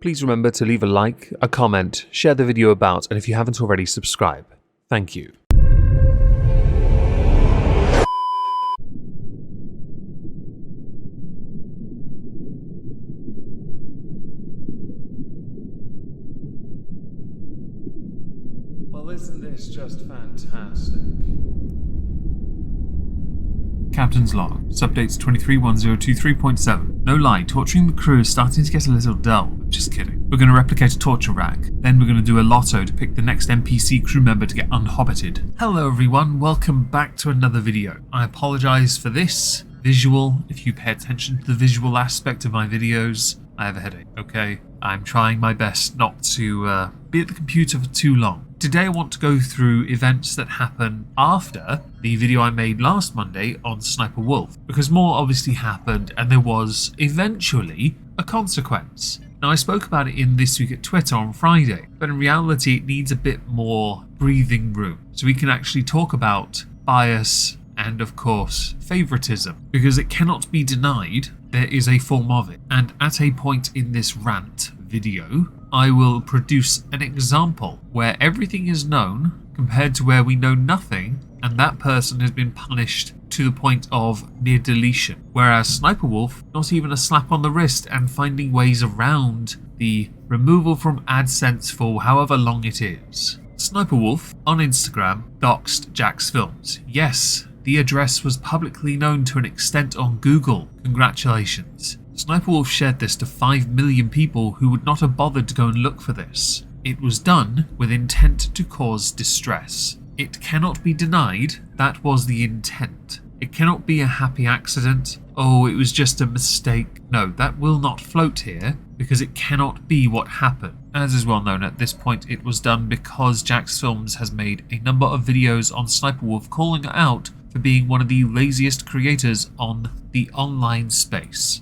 please remember to leave a like, a comment, share the video about, and if you haven't already, subscribe. Thank you. Well, isn't this just fantastic? Captain's log. Subdates 231023.7. No lie, torturing the crew is starting to get a little dull. Just kidding. We're going to replicate a torture rack. Then we're going to do a lotto to pick the next NPC crew member to get unhobbited. Hello everyone, welcome back to another video. I apologise for this visual. If you pay attention to the visual aspect of my videos, I have a headache, okay? I'm trying my best not to be at the computer for too long. Today I want to go through events that happen after the video I made last Monday on Sniper Wolf, because more obviously happened and there was eventually a consequence. Now I spoke about it in This Week at Twitter on Friday, but in reality it needs a bit more breathing room so we can actually talk about bias and of course favoritism, because it cannot be denied there is a form of it. And at a point in this rant video, I will produce an example where everything is known compared to where we know nothing, and that person has been punished to the point of near deletion. Whereas Sniper Wolf, not even a slap on the wrist and finding ways around the removal from AdSense for however long it is. Sniper Wolf on Instagram doxed Jack's films. Yes, the address was publicly known to an extent on Google. Congratulations. Sniper Wolf shared this to 5 million people who would not have bothered to go and look for this. It was done with intent to cause distress. It cannot be denied that was the intent. It cannot be a happy accident. Oh, it was just a mistake. No, that will not float here because it cannot be what happened. As is well known at this point, it was done because Jack's Films has made a number of videos on Sniper Wolf calling her out for being one of the laziest creators on the online space.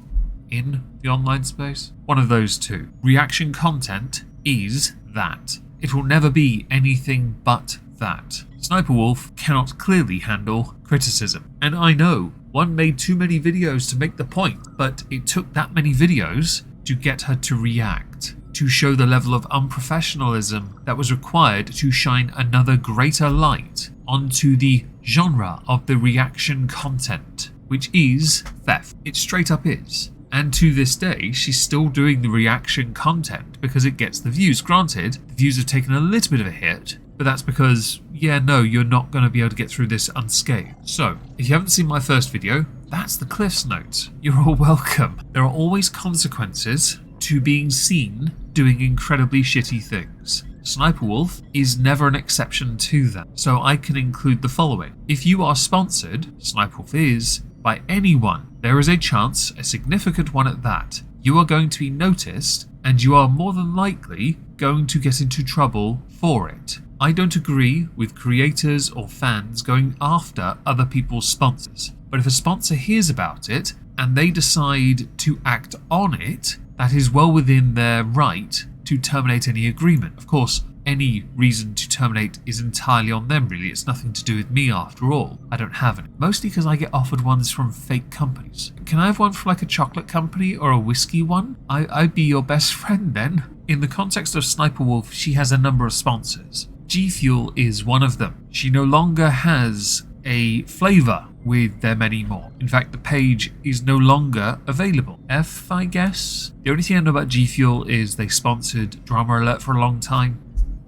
In the online space? One of those two. Reaction content is that. It will never be anything but that. Sniper Wolf cannot clearly handle criticism. And I know, one made too many videos to make the point, but it took that many videos to get her to react, to show the level of unprofessionalism that was required to shine another greater light onto the genre of the reaction content, which is theft. It straight up is. And to this day, she's still doing the reaction content because it gets the views. Granted, the views have taken a little bit of a hit, but that's because, yeah, no, you're not going to be able to get through this unscathed. So, if you haven't seen my first video, that's the Cliff's Notes. You're all welcome. There are always consequences to being seen doing incredibly shitty things. Sniper Wolf is never an exception to that. So I can include the following. If you are sponsored, Sniper Wolf is, by anyone, there is a chance, a significant one at that, you are going to be noticed and you are more than likely going to get into trouble for it. I don't agree with creators or fans going after other people's sponsors, but if a sponsor hears about it and they decide to act on it, that is well within their right to terminate any agreement. Of course, any reason to terminate is entirely on them really, it's nothing to do with me after all. I don't have any. Mostly because I get offered ones from fake companies. Can I have one from like a chocolate company or a whiskey one? I'd be your best friend then. In the context of Sniper Wolf, she has a number of sponsors. G Fuel is one of them. She no longer has a flavour with them anymore. In fact, the page is no longer available. I guess? The only thing I know about G Fuel is they sponsored Drama Alert for a long time.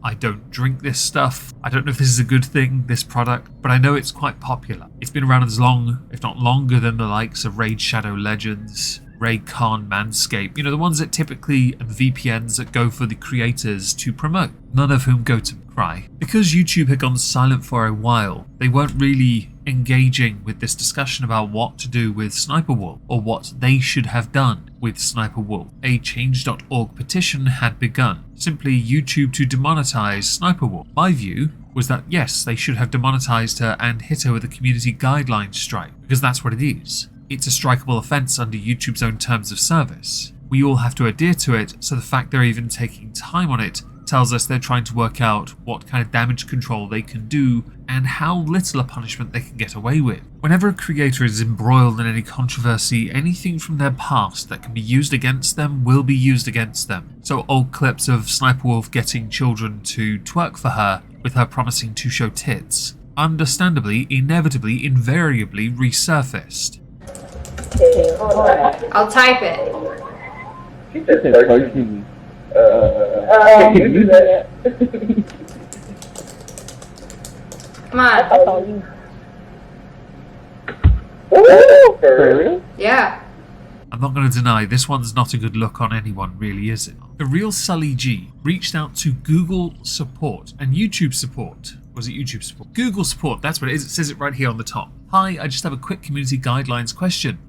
I don't drink this stuff. I don't know if this is a good thing, this product, but I know it's quite popular. It's been around as long, if not longer, than the likes of Raid Shadow Legends, Raycon, Manscaped, the ones that typically, and VPNs that go for the creators to promote, none of whom go to cry. Because YouTube had gone silent for a while, they weren't really engaging with this discussion about what to do with Sniper Wolf, or what they should have done with Sniper Wolf. A change.org petition had begun, simply YouTube to demonetize Sniper Wolf. My view was that yes, they should have demonetized her and hit her with a community guidelines strike, because that's what it is. It's a strikeable offence under YouTube's own terms of service. We all have to adhere to it, so the fact they're even taking time on it tells us they're trying to work out what kind of damage control they can do and how little a punishment they can get away with. Whenever a creator is embroiled in any controversy, anything from their past that can be used against them will be used against them. So old clips of Sniper Wolf getting children to twerk for her with her promising to show tits, understandably, inevitably, invariably resurfaced. I'll type it. Can you do that? Come on. Oh, for real? Yeah. I'm not going to deny this one's not a good look on anyone, really, is it? The real Sully G reached out to Google support and YouTube support. Was it YouTube support? Google support, that's what it is. It says it right here on the top. Hi, I just have a quick community guidelines question.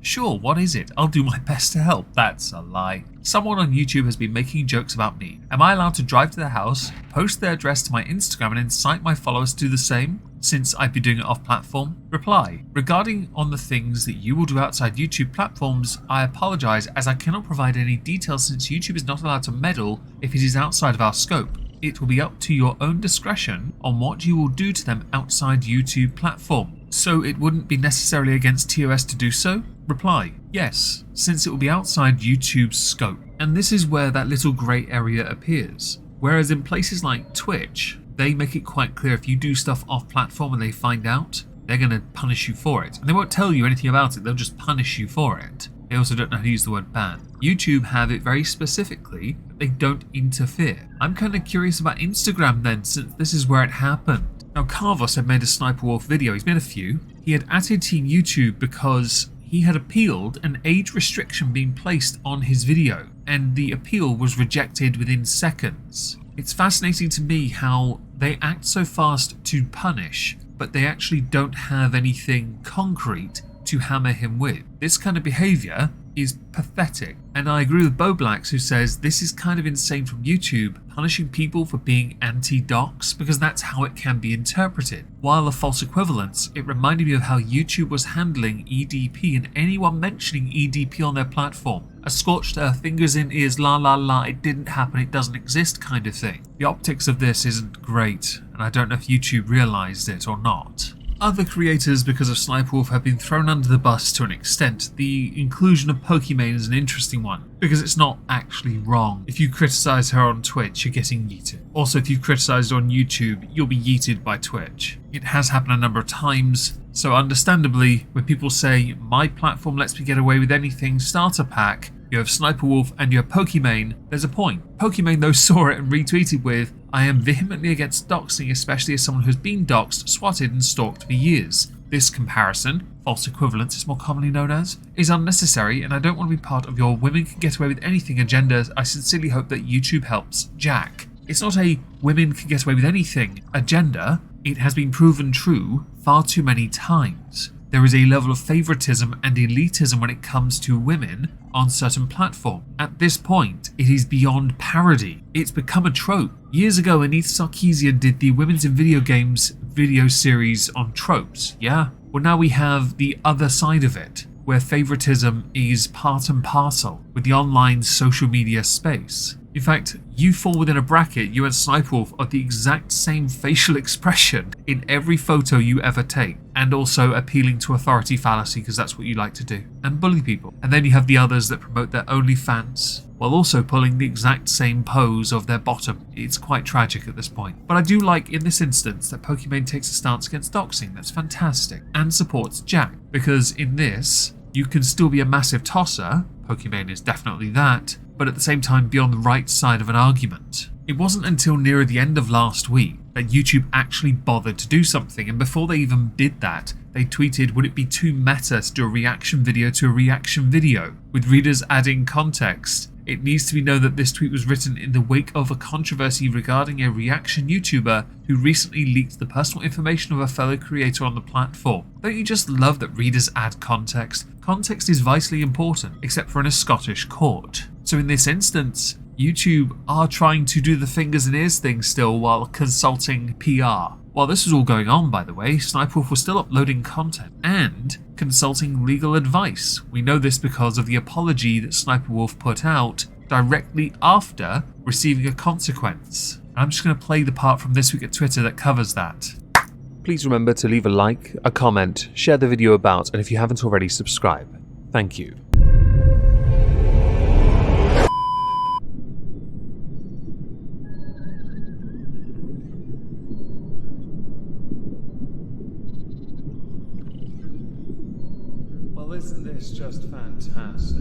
Sure, what is it? I'll do my best to help. That's a lie. Someone on YouTube has been making jokes about me. Am I allowed to drive to their house, post their address to my Instagram and incite my followers to do the same? Since I'd be doing it off platform? Reply. Regarding on the things that you will do outside YouTube platforms, I apologize as I cannot provide any details since YouTube is not allowed to meddle if it is outside of our scope. It will be up to your own discretion on what you will do to them outside YouTube platform. So it wouldn't be necessarily against TOS to do so? Reply. Yes, since it will be outside YouTube's scope. And this is where that little grey area appears. Whereas in places like Twitch, they make it quite clear if you do stuff off platform and they find out, they're going to punish you for it. And they won't tell you anything about it, they'll just punish you for it. They also don't know how to use the word ban. YouTube have it very specifically that they don't interfere. I'm kind of curious about Instagram then, since this is where it happened. Now Carvos had made a Sniper Wolf video, he's made a few. He had added Team YouTube because he had appealed an age restriction being placed on his video, and the appeal was rejected within seconds. It's fascinating to me how they act so fast to punish, but they actually don't have anything concrete to hammer him with. This kind of behaviour is pathetic, and I agree with Boblax who says this is kind of insane from YouTube, punishing people for being anti-docs, because that's how it can be interpreted. While a false equivalence, it reminded me of how YouTube was handling EDP and anyone mentioning EDP on their platform. A scorched earth, fingers in ears, la la la, it didn't happen, it doesn't exist kind of thing. The optics of this isn't great, and I don't know if YouTube realised it or not. Other creators, because of Sniper Wolf, have been thrown under the bus to an extent. The inclusion of Pokimane is an interesting one, because it's not actually wrong. If you criticise her on Twitch, you're getting yeeted. Also, if you criticise her on YouTube, you'll be yeeted by Twitch. It has happened a number of times, so understandably, when people say, my platform lets me get away with anything, starter pack, you have Sniper Wolf and you have Pokimane, there's a point. Pokimane though saw it and retweeted with, I am vehemently against doxing, especially as someone who's been doxed, swatted and stalked for years. This comparison, false equivalence it's more commonly known as, is unnecessary and I don't want to be part of your women can get away with anything agenda. I sincerely hope that YouTube helps. Jack. It's not a women can get away with anything agenda. It has been proven true far too many times. There is a level of favoritism and elitism when it comes to women on certain platforms. At this point, it is beyond parody. It's become a trope. Years ago, Anita Sarkeesian did the Women's in Video Games video series on tropes, yeah? Well, now we have the other side of it, where favoritism is part and parcel with the online social media space. In fact, you fall within a bracket, you and Sniper Wolf are the exact same facial expression in every photo you ever take, and also appealing to authority fallacy because that's what you like to do, and bully people. And then you have the others that promote their OnlyFans, while also pulling the exact same pose of their bottom. It's quite tragic at this point. But I do like in this instance that Pokimane takes a stance against doxing, that's fantastic, and supports Jack, because in this, you can still be a massive tosser, Pokimane is definitely that, but at the same time be on the right side of an argument. It wasn't until nearer the end of last week that YouTube actually bothered to do something, and before they even did that, they tweeted, would it be too meta to do a reaction video to a reaction video? With readers adding context, it needs to be known that this tweet was written in the wake of a controversy regarding a reaction YouTuber who recently leaked the personal information of a fellow creator on the platform. Don't you just love that readers add context? Context is vitally important, except for in a Scottish court. So in this instance, YouTube are trying to do the fingers and ears thing still while consulting PR. While this was all going on, by the way, Sniper Wolf was still uploading content and consulting legal advice. We know this because of the apology that Sniper Wolf put out directly after receiving a consequence. I'm just going to play the part from This Week at Twitter that covers that. Please remember to leave a like, a comment, share the video about, and if you haven't already, subscribe. Thank you. Well, isn't this just fantastic?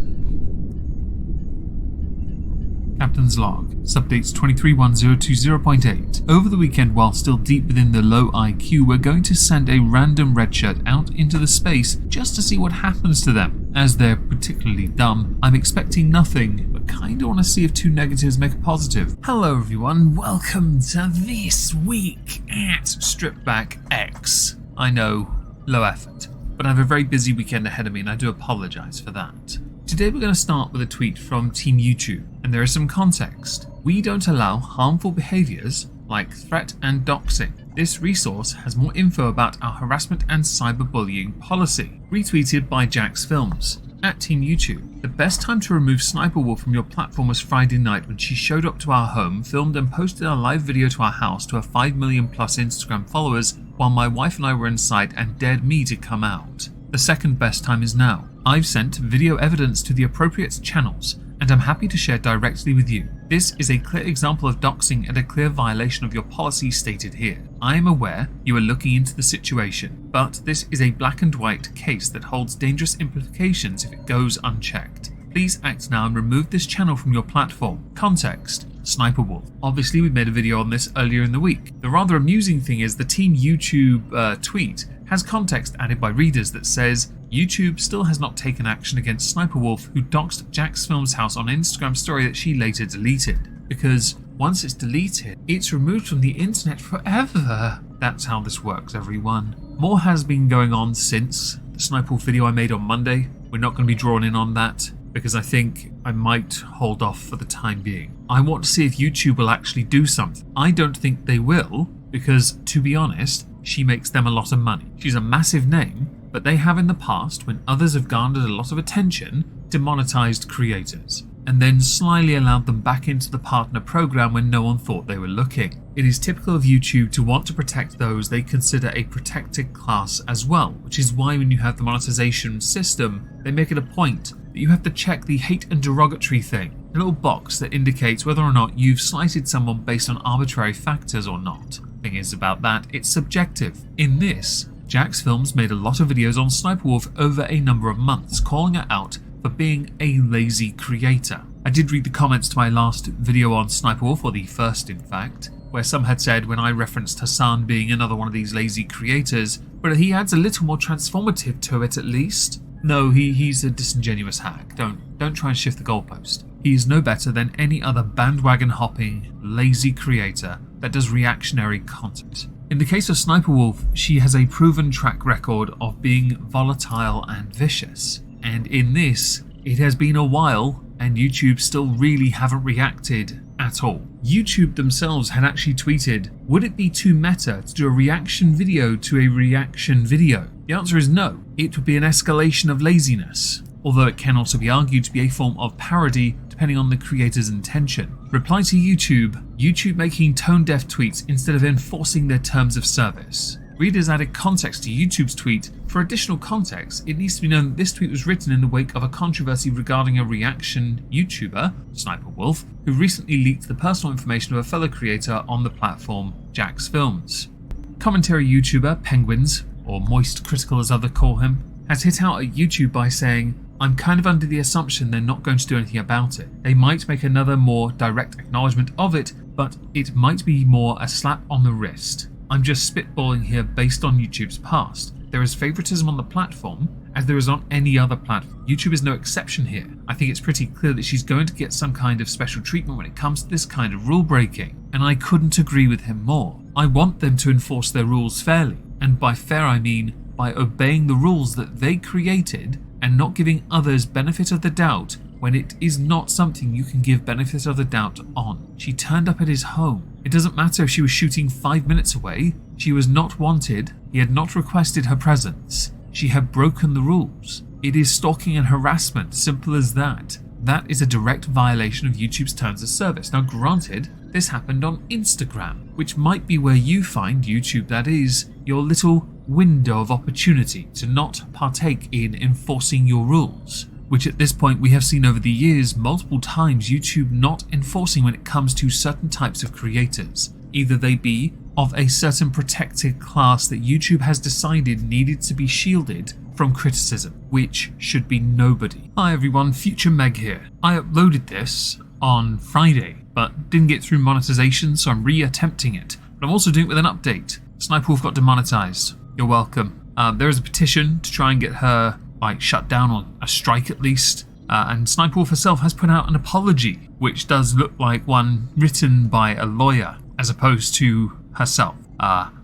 Captain's Log, subdates 231020.8. Over the weekend, while still deep within the low IQ, we're going to send a random redshirt out into the space just to see what happens to them. As they're particularly dumb, I'm expecting nothing, but kinda wanna see if two negatives make a positive. Hello everyone, welcome to This Week at Stripback X. I know, low effort, but I have a very busy weekend ahead of me and I do apologise for that. Today we're going to start with a tweet from Team YouTube, and there is some context. We don't allow harmful behaviours like threat and doxing. This resource has more info about our harassment and cyberbullying policy. Retweeted by Jax Films. At Team YouTube, the best time to remove Sniper Wolf from your platform was Friday night when she showed up to our home, filmed and posted a live video to our house to her 5 million plus Instagram followers while my wife and I were inside and dared me to come out. The second best time is now. I've sent video evidence to the appropriate channels, and I'm happy to share directly with you. This is a clear example of doxing and a clear violation of your policy stated here. I am aware you are looking into the situation, but this is a black and white case that holds dangerous implications if it goes unchecked. Please act now and remove this channel from your platform. Context: Sniper Wolf. Obviously we made a video on this earlier in the week. The rather amusing thing is the Team YouTube tweet has context added by readers that says YouTube still has not taken action against Sniper Wolf, who doxed Jax Films' house on an Instagram story that she later deleted. Because once it's deleted, it's removed from the internet forever. That's how this works, everyone. More has been going on since the Sniper Wolf video I made on Monday. We're not going to be drawn in on that, because I think I might hold off for the time being. I want to see if YouTube will actually do something. I don't think they will, because, to be honest, she makes them a lot of money. She's a massive name, but they have in the past, when others have garnered a lot of attention, demonetized creators, and then slyly allowed them back into the partner program when no one thought they were looking. It is typical of YouTube to want to protect those they consider a protected class as well, which is why when you have the monetization system, they make it a point that you have to check the hate and derogatory thing, a little box that indicates whether or not you've slighted someone based on arbitrary factors or not. Thing is about that, it's subjective. In this, Jax Films made a lot of videos on Sniper Wolf over a number of months, calling her out for being a lazy creator. I did read the comments to my last video on Sniper Wolf, or the first in fact, where some had said when I referenced Hassan being another one of these lazy creators, but he adds a little more transformative to it at least. No, he's a disingenuous hack. Don't try and shift the goalpost. He is no better than any other bandwagon hopping, lazy creator that does reactionary content. In the case of Sniper Wolf, she has a proven track record of being volatile and vicious. And in this, it has been a while and YouTube still really haven't reacted at all. YouTube themselves had actually tweeted, would it be too meta to do a reaction video to a reaction video? The answer is no. It would be an escalation of laziness, although it can also be argued to be a form of parody depending on the creator's intention. Reply to YouTube making tone-deaf tweets instead of enforcing their terms of service. Readers added context to YouTube's tweet. For additional context, it needs to be known that this tweet was written in the wake of a controversy regarding a reaction YouTuber, Sniper Wolf, who recently leaked the personal information of a fellow creator on the platform Jax Films. Commentary YouTuber Penguins, or Moist Critical as others call him, has hit out at YouTube by saying, I'm kind of under the assumption they're not going to do anything about it. They might make another more direct acknowledgement of it, but it might be more a slap on the wrist. I'm just spitballing here based on YouTube's past. There is favoritism on the platform, as there is on any other platform. YouTube is no exception here. I think it's pretty clear that she's going to get some kind of special treatment when it comes to this kind of rule breaking, and I couldn't agree with him more. I want them to enforce their rules fairly, and by fair I mean by obeying the rules that they created and not giving others benefit of the doubt when it is not something you can give benefit of the doubt on. She turned up at his home. It doesn't matter if she was shooting 5 minutes away. She was not wanted. He had not requested her presence. She had broken the rules. It is stalking and harassment, simple as that. That is a direct violation of YouTube's terms of service. Now granted, this happened on Instagram, which might be where you find YouTube, that is, your little window of opportunity to not partake in enforcing your rules, which at this point we have seen over the years multiple times YouTube not enforcing when it comes to certain types of creators. Either they be of a certain protected class that YouTube has decided needed to be shielded from criticism, which should be nobody. Hi everyone, Future Meg here. I uploaded this on Friday, but didn't get through monetization, so I'm re-attempting it. But I'm also doing it with an update. Sniper Wolf got demonetized. You're welcome. There is a petition to try and get her shut down, on a strike at least. And Sniper Wolf herself has put out an apology, which does look like one written by a lawyer as opposed to herself.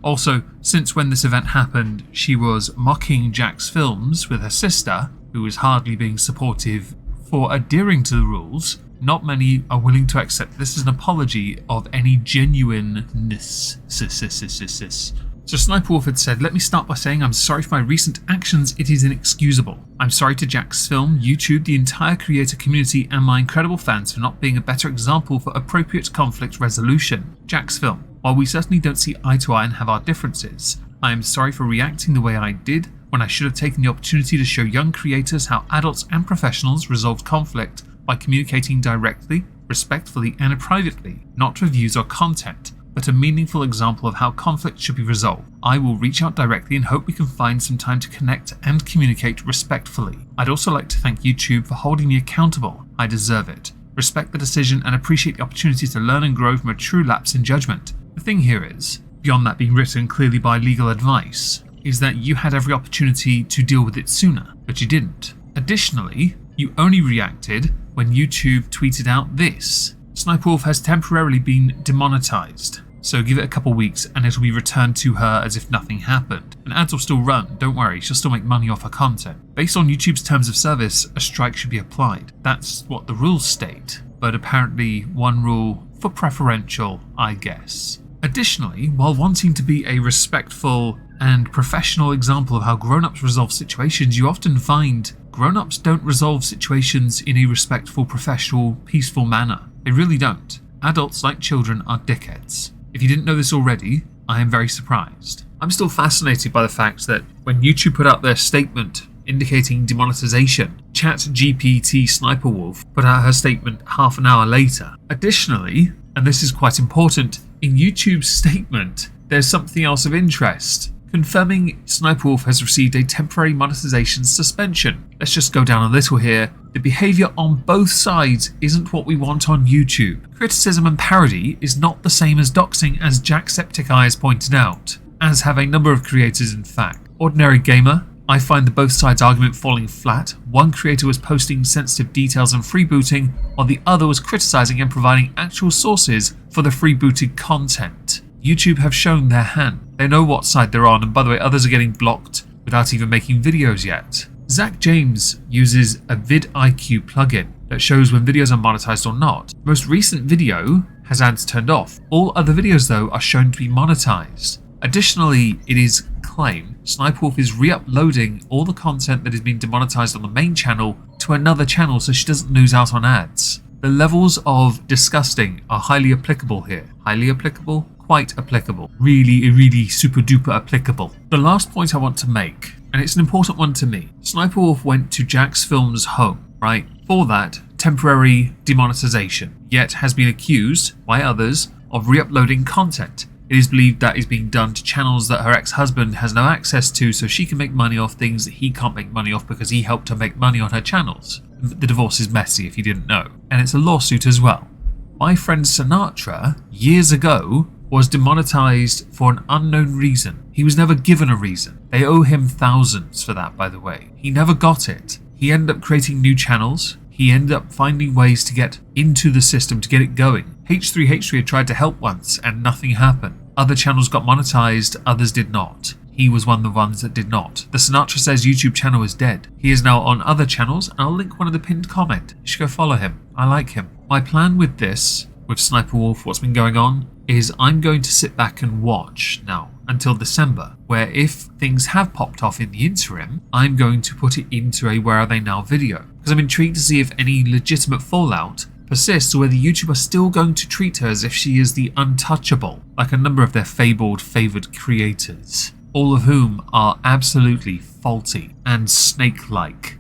Also, since when this event happened, she was mocking Jack's films with her sister, who was hardly being supportive for adhering to the rules. Not many are willing to accept this as an apology of any genuineness. So Sniper Wolf had said, "Let me start by saying I'm sorry for my recent actions. It is inexcusable. I'm sorry to Jack's film, YouTube, the entire creator community, and my incredible fans for not being a better example for appropriate conflict resolution. Jack's film. While we certainly don't see eye to eye and have our differences, I am sorry for reacting the way I did when I should have taken the opportunity to show young creators how adults and professionals resolve conflict by communicating directly, respectfully, and privately, not reviews or content, but a meaningful example of how conflict should be resolved. I will reach out directly and hope we can find some time to connect and communicate respectfully. I'd also like to thank YouTube for holding me accountable. I deserve it. Respect the decision and appreciate the opportunity to learn and grow from a true lapse in judgment. The thing here is, beyond that being written clearly by legal advice, is that you had every opportunity to deal with it sooner, but you didn't. Additionally, you only reacted when YouTube tweeted out this. Sniper Wolf has temporarily been demonetized, so give it a couple weeks and it'll be returned to her as if nothing happened. And ads will still run, don't worry, she'll still make money off her content. Based on YouTube's terms of service, a strike should be applied. That's what the rules state, but apparently one rule for preferential, I guess. Additionally, while wanting to be a respectful and professional example of how grown-ups resolve situations, you often find grown-ups don't resolve situations in a respectful, professional, peaceful manner. They really don't. Adults, like children, are dickheads. If you didn't know this already, I am very surprised. I'm still fascinated by the fact that when YouTube put out their statement indicating demonetization, ChatGPT Sniper Wolf put out her statement half an hour later. Additionally, and this is quite important, in YouTube's statement, there's something else of interest, confirming Sniper Wolf has received a temporary monetization suspension. Let's just go down a little here. The behaviour on both sides isn't what we want on YouTube. Criticism and parody is not the same as doxing, as Jacksepticeye has pointed out, as have a number of creators in fact. Ordinary Gamer, I find the both sides argument falling flat. One creator was posting sensitive details and freebooting, while the other was criticising and providing actual sources for the freebooted content. YouTube have shown their hand. They know what side they're on, and by the way, others are getting blocked without even making videos yet. Zach James uses a vidIQ plugin that shows when videos are monetized or not. The most recent video has ads turned off. All other videos though are shown to be monetized. Additionally, it is claimed Sniper Wolf is re-uploading all the content that has been demonetized on the main channel to another channel so she doesn't lose out on ads. The levels of disgusting are highly applicable here. Highly applicable? Quite applicable. Really super duper applicable. The last point I want to make, and it's an important one to me. Sniper Wolf went to Jack's Film's home, right? For that, temporary demonetization, yet has been accused by others of re-uploading content. It is believed that is being done to channels that her ex-husband has no access to, so she can make money off things that he can't make money off because he helped her make money on her channels. The divorce is messy if you didn't know. And it's a lawsuit as well. My friend Sinatra, years ago, was demonetized for an unknown reason. He was never given a reason. They owe him thousands for that, by the way. He never got it. He ended up creating new channels. He ended up finding ways to get into the system to get it going. H3H3 had tried to help once and nothing happened. Other channels got monetized, others did not. He was one of the ones that did not. The Sinatra Says YouTube channel is dead. He is now on other channels, and I'll link one in the pinned comment. You should go follow him. I like him. My plan with this, with Sniper Wolf, what's been going on, is I'm going to sit back and watch now until December, where if things have popped off in the interim, I'm going to put it into a Where Are They Now video. because I'm intrigued to see if any legitimate fallout persists, or whether YouTube are still going to treat her as if she is the untouchable, like a number of their fabled favoured creators, all of whom are absolutely faulty and snake-like.